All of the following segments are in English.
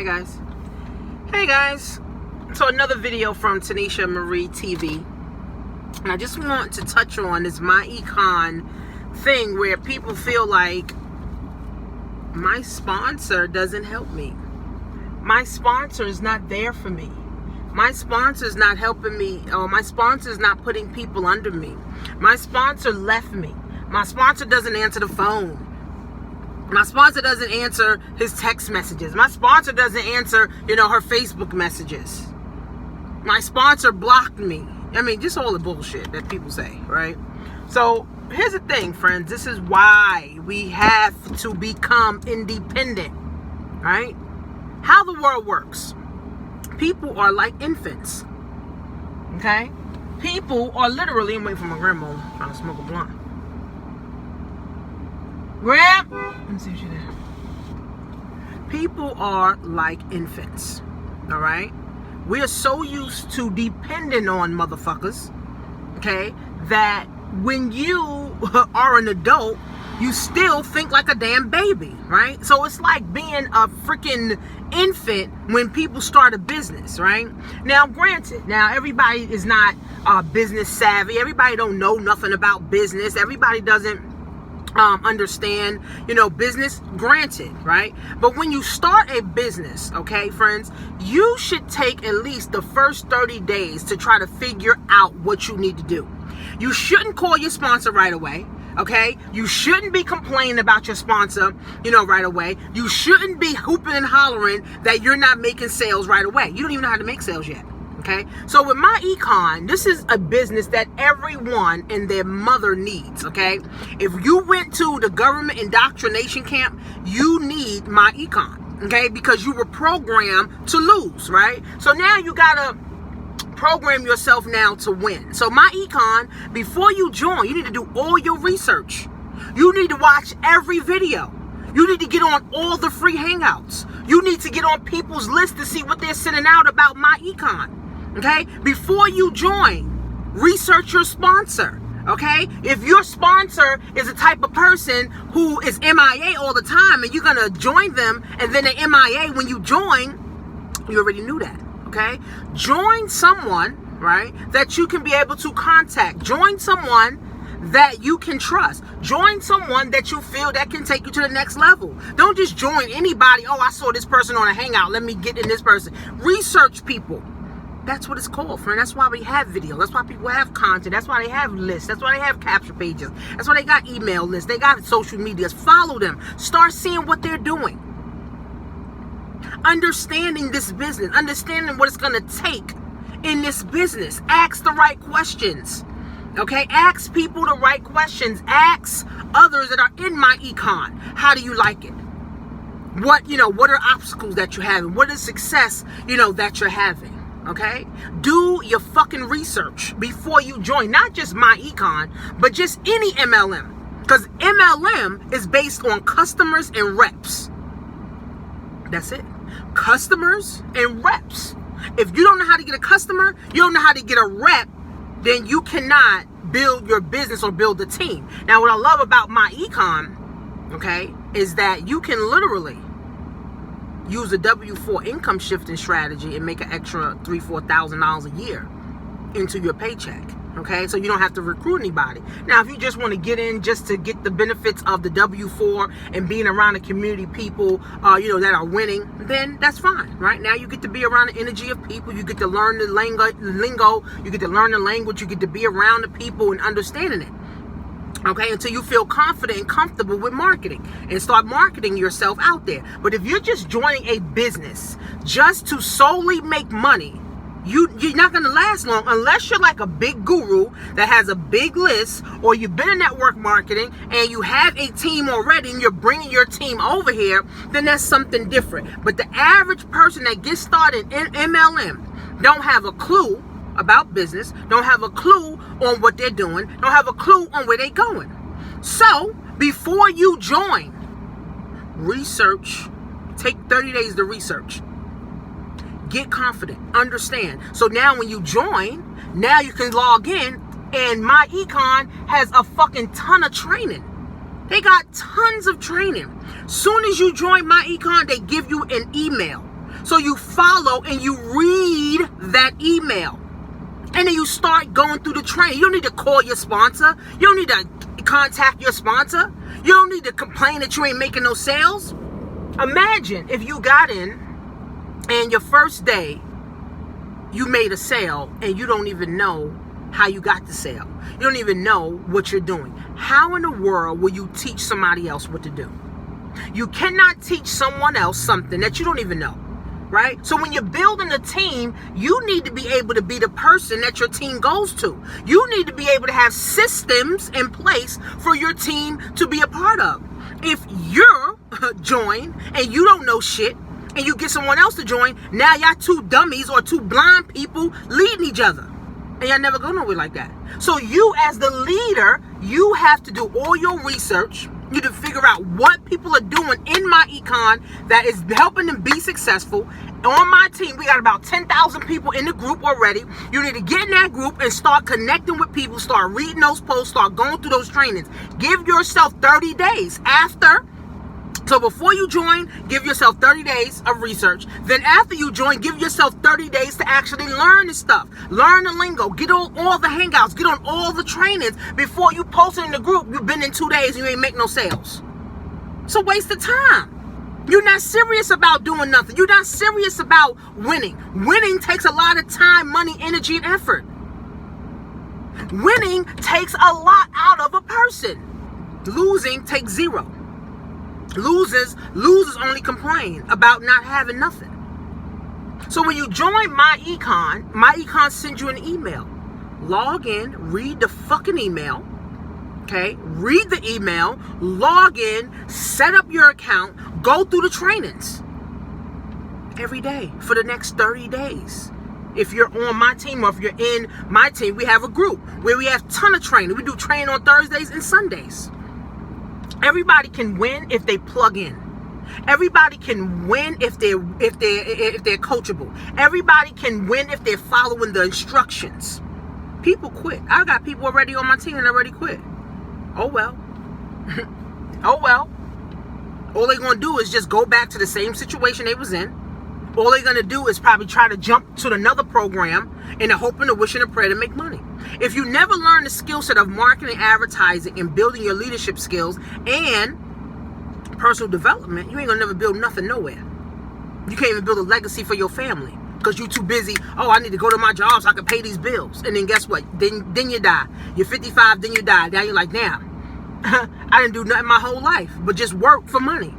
Hi guys. Hey guys. So another video from Tanisha Marie TV. And I just want to touch on this Myecon thing where people feel like my sponsor doesn't help me. My sponsor is not there for me. My sponsor is not helping me, or my sponsor is not putting people under me. My sponsor left me. My sponsor doesn't answer the phone. My sponsor doesn't answer his text messages. My sponsor doesn't answer, her Facebook messages. My sponsor blocked me. I mean, just all the bullshit that people say, right? So here's the thing, friends. This is why we have to become independent, right? How the world works. People are like infants, okay? People are literally, I'm waiting for my grandma trying to smoke a blunt. Grab, let me see what she did. People are like infants, all right? We are so used to depending on motherfuckers, okay, that when you are an adult, you still think like a damn baby, right? So it's like being a freaking infant when people start a business, right? Now, granted, everybody is not business savvy. Everybody don't know nothing about business. Everybody doesn't understand, business, granted, right? But when you start a business, okay, friends, you should take at least the first 30 days to try to figure out what you need to do. You shouldn't call your sponsor right away. Okay, you shouldn't be complaining about your sponsor, right away. You shouldn't be hooping and hollering that you're not making sales right away. You don't even know how to make sales yet. Okay, so with Myecon, this is a business that everyone and their mother needs. Okay, if you went to the government indoctrination camp, you need Myecon. Okay, because you were programmed to lose, right? So now you gotta program yourself now to win. So Myecon, before you join, you need to do all your research. You need to watch every video. You need to get on all the free hangouts. You need to get on people's list to see what they're sending out about Myecon. Okay? Before you join, research your sponsor. Okay? If your sponsor is a type of person who is MIA all the time and you're gonna join them and then they're MIA when you join, you already knew that. Okay, join someone, right, that you can be able to contact. Join someone that you can trust. Join someone that you feel that can take you to the next level. Don't just join anybody. Oh, I saw this person on a hangout. Let me get in this person. Research people. That's what it's called, friend. That's why we have video. That's why people have content. That's why they have lists. That's why they have capture pages. That's why they got email lists. They got social medias. Follow them. Start seeing what they're doing. Understanding this business, understanding what it's going to take in this business. Ask the right questions. Okay, ask people the right questions. Ask others that are in Myecon, how do you like it? What are obstacles that you're having? What is success, that you're having? Okay, do your fucking research before you join. Not just Myecon, but just any MLM, because MLM is based on customers and reps. That's it. Customers and reps. If you don't know how to get a customer, you don't know how to get a rep, then you cannot build your business or build a team. Now, what I love about Myecon, okay, is that you can literally use a W-4 income shifting strategy and make an extra $3,000-$4,000 a year into your paycheck. Okay, so you don't have to recruit anybody. Now, if you just want to get in just to get the benefits of the W-4 and being around the community people, that are winning, then that's fine, right? Now you get to be around the energy of people. You get to learn the lingo. You get to learn the language. You get to be around the people and understanding it. Okay, until you feel confident and comfortable with marketing and start marketing yourself out there. But if you're just joining a business just to solely make money, you're not going to last long unless you're like a big guru that has a big list, or you've been in network marketing and you have a team already and you're bringing your team over here. Then that's something different. But the average person that gets started in MLM don't have a clue about business, don't have a clue on what they're doing, don't have a clue on where they're going. So before you join, research. Take 30 days to research. Get confident, understand. So now when you join, now you can log in, and Myecon has a fucking ton of training. They got tons of training. Soon as you join Myecon, they give you an email. So you follow and you read that email. And then you start going through the training. You don't need to call your sponsor. You don't need to contact your sponsor. You don't need to complain that you ain't making no sales. Imagine if you got in and your first day you made a sale and you don't even know how you got the sale. You don't even know what you're doing. How in the world will you teach somebody else what to do? You cannot teach someone else something that you don't even know. Right? So when you're building a team, you need to be able to be the person that your team goes to. You need to be able to have systems in place for your team to be a part of. If you're joined and you don't know shit and you get someone else to join, now y'all two dummies or two blind people leading each other. And y'all never go nowhere like that. So you as the leader, you have to do all your research. You need to figure out what people are doing in Myecon that is helping them be successful. On my team, we got about 10,000 people in the group already. You need to get in that group and start connecting with people, start reading those posts, start going through those trainings. Give yourself 30 days after. So before you join, give yourself 30 days of research. Then after you join, give yourself 30 days to actually learn the stuff. Learn the lingo. Get on all the hangouts. Get on all the trainings. Before you post it in the group, you've been in 2 days and you ain't make no sales. It's a waste of time. You're not serious about doing nothing. You're not serious about winning. Winning takes a lot of time, money, energy, and effort. Winning takes a lot out of a person. Losing takes zero. Losers only complain about not having nothing. So when you join Myecon sends you an email. Log in, read the fucking email. Okay? Read the email, log in, set up your account, go through the trainings. Every day for the next 30 days. If you're on my team or if you're in my team, we have a group where we have a ton of training. We do training on Thursdays and Sundays. Everybody can win if they plug in. Everybody can win if they're coachable. Everybody can win if they're following the instructions. People quit. I got people already on my team and already quit. Oh well. Oh well. All they're gonna do is just go back to the same situation they was in. All they're gonna do is probably try to jump to another program in the hope and the wish and the prayer to make money. If you never learn the skill set of marketing, advertising, and building your leadership skills and personal development, you ain't gonna never build nothing nowhere. You can't even build a legacy for your family because you're too busy. Oh, I need to go to my job so I can pay these bills. And then guess what? Then you die. You're 55, then you die. Now you're like, damn, I didn't do nothing my whole life but just work for money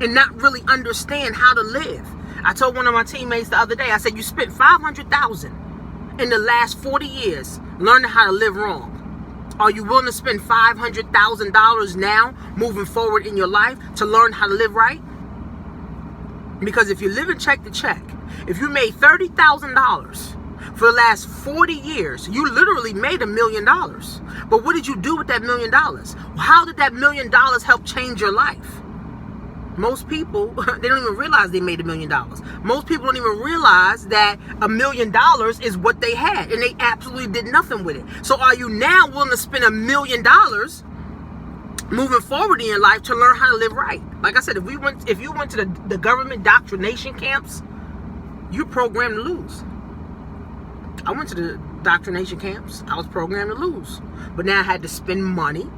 and not really understand how to live. I told one of my teammates the other day, I said, you spent $500,000 in the last 40 years learning how to live wrong. Are you willing to spend $500,000 now moving forward in your life to learn how to live right? Because if you're living check to check, if you made $30,000 for the last 40 years, you literally made $1 million. But what did you do with that $1 million? How did that $1 million help change your life? Most people, they don't even realize they made $1 million. Most people don't even realize that $1 million is what they had and they absolutely did nothing with it. So are you now willing to spend $1 million moving forward in your life to learn how to live right? Like I said, if you went to the government doctrination camps, you're programmed to lose. I went to the doctrination camps. I was programmed to lose. But now I had to spend money,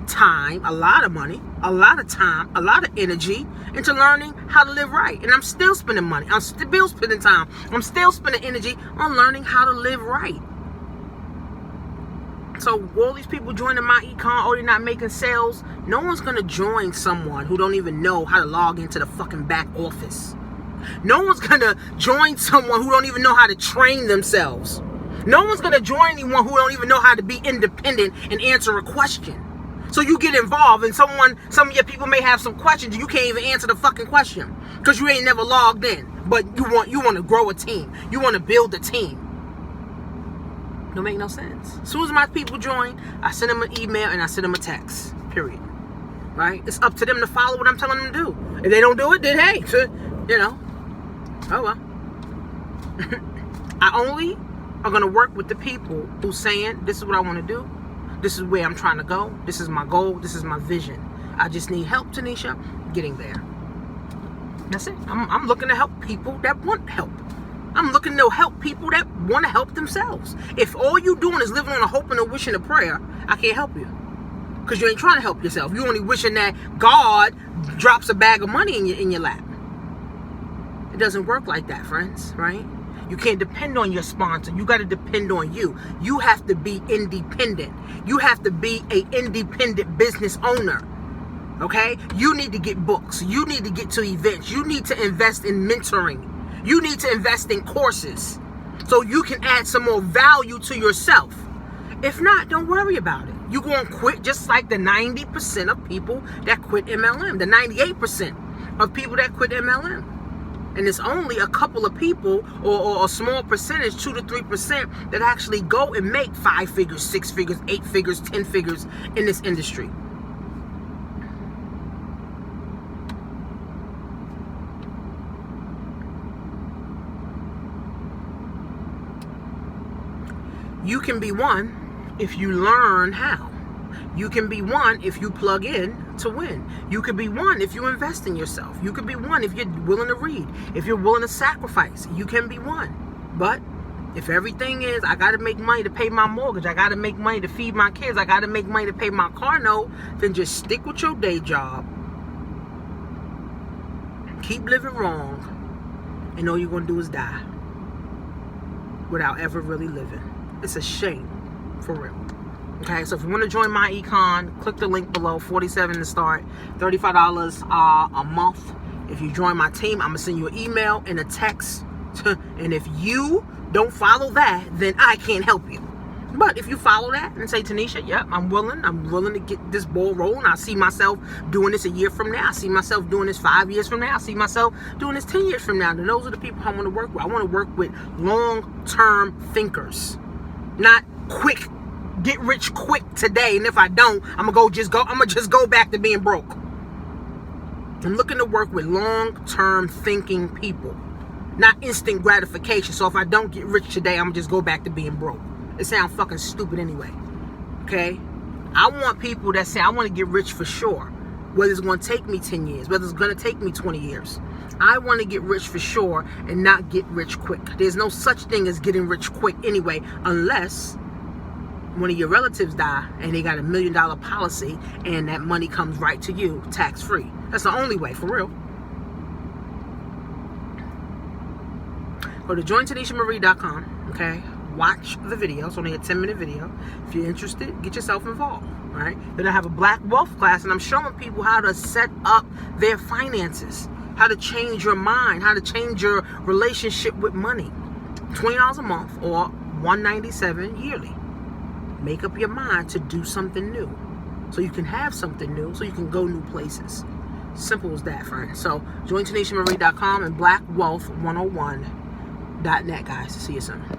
time, a lot of money, a lot of time, a lot of energy into learning how to live right. And I'm still spending money. I'm still spending time. I'm still spending energy on learning how to live right. So all these people joining Myecon, oh, they're not making sales. No one's going to join someone who don't even know how to log into the fucking back office. No one's going to join someone who don't even know how to train themselves. No one's going to join anyone who don't even know how to be independent and answer a question. So you get involved and some of your people may have some questions. You can't even answer the fucking question because you ain't never logged in. But you want to grow a team. You want to build a team. Don't make no sense. As soon as my people join, I send them an email and I send them a text. Period. Right? It's up to them to follow what I'm telling them to do. If they don't do it, then hey, you know, oh well. I only are going to work with the people who saying, this is what I want to do. This is where I'm trying to go. This is my goal. This is my vision. I just need help, Tanisha, getting there. That's it. I'm looking to help people that want help. I'm looking to help people that want to help themselves. If all you doing is living on a hope and a wish and a prayer, I can't help you. Because you ain't trying to help yourself. You only wishing that God drops a bag of money in your lap. It doesn't work like that, friends, right? You can't depend on your sponsor. You got to depend on you. You have to be independent. You have to be an independent business owner. Okay? You need to get books. You need to get to events. You need to invest in mentoring. You need to invest in courses so you can add some more value to yourself. If not, don't worry about it. You're going to quit just like the 90% of people that quit MLM, the 98% of people that quit MLM. And it's only a couple of people or a small percentage, 2 to 3%, that actually go and make 5 figures, 6 figures, 8 figures, 10 figures in this industry. You can be one if you learn how. You can be one if you plug in to win. You could be one if you invest in yourself. You could be one if you're willing to read. If you're willing to sacrifice, you can be one. But if everything is, I got to make money to pay my mortgage, I got to make money to feed my kids, I got to make money to pay my car note, then just stick with your day job. Keep living wrong. And all you're going to do is die without ever really living. It's a shame, for real. Okay, so if you want to join Myecon, click the link below. $47 to start, $35 a month. If you join my team, I'm gonna send you an email and a text. And if you don't follow that, then I can't help you. But if you follow that and say, Tanisha, yep, I'm willing to get this ball rolling. I see myself doing this a year from now. I see myself doing this 5 years from now. I see myself doing this 10 years from now. And those are the people I want to work with. I want to work with long-term thinkers. Not quick, get rich quick today, and if I don't, I'm gonna just go back to being broke. I'm looking to work with long-term thinking people, not instant gratification. So if I don't get rich today, I'm gonna just go back to being broke. It sounds fucking stupid anyway. Okay? I want people that say I want to get rich for sure, whether it's gonna take me 10 years, whether it's gonna take me 20 years. I want to get rich for sure and not get rich quick. There's no such thing as getting rich quick anyway, unless one of your relatives die and they got $1 million policy and that money comes right to you tax-free. That's the only way, for real. Go to jointanishamarie.com, okay? Watch the video. It's only a 10-minute video. If you're interested, get yourself involved, all right? Then I have a Black Wealth class, and I'm showing people how to set up their finances, how to change your mind, how to change your relationship with money. $20 a month or $197 yearly. Make up your mind to do something new, so you can have something new, so you can go new places. Simple as that, friends. So join TanishaMarie.com and BlackWealth101.net, guys. See you soon.